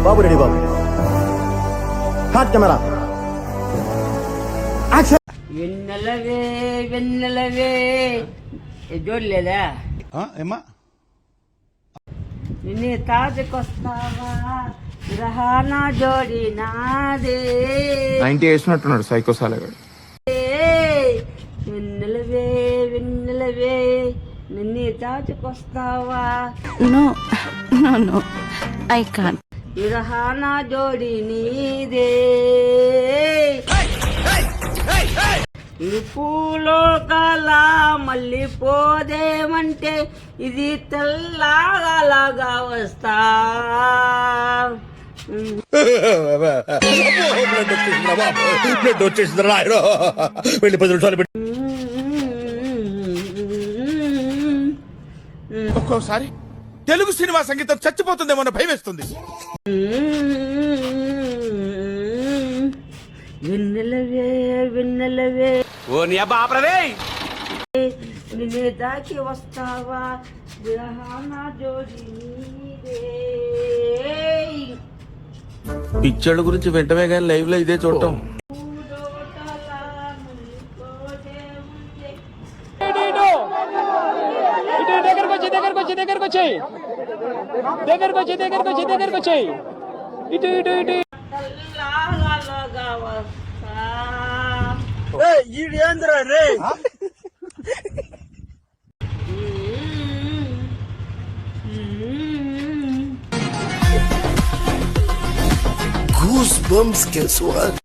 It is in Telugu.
బాబు రెడీ బాబు. హాట్ కెమెరా యాక్షన్. వెన్నెలవే వెన్నెలవే చూడలేదా ఏమ్మా నిన్నే తాజకొస్తావా గ్రహాన జోడి నాదే 90 వేసినట్టున్నాడు సైకో సాలగాడు. వెన్నెలవే వెన్నెలవే నిన్నే తాజకొస్తావా No, no, no. I can't. గ్రహాన జోడి నీదే ఈ పూలోకాల మళ్ళీ పోదేమంటే ఇది తెల్లగా వస్తా బ్లడ్ వచ్చేసింది రాయరు వెళ్ళి 10 నిమిషాలు పెట్టి. ఒక్కోసారి తెలుగు సినిమా సంగీతం చచ్చిపోతుందేమో అన్న భయం వేస్తుంది. వెన్నెలవే వెన్నెలవే ఓ నీ అబ్బా ఆపరదే. నిన్నే దాకి వస్తావా గ్రహాన జోడి నీదే. పిచ్చోళ్ళ గురించి వెంటనే కానీ లైవ్ లో ఇదే చూడటం. తెల్లగా వస్తా Goosebumps, guess what?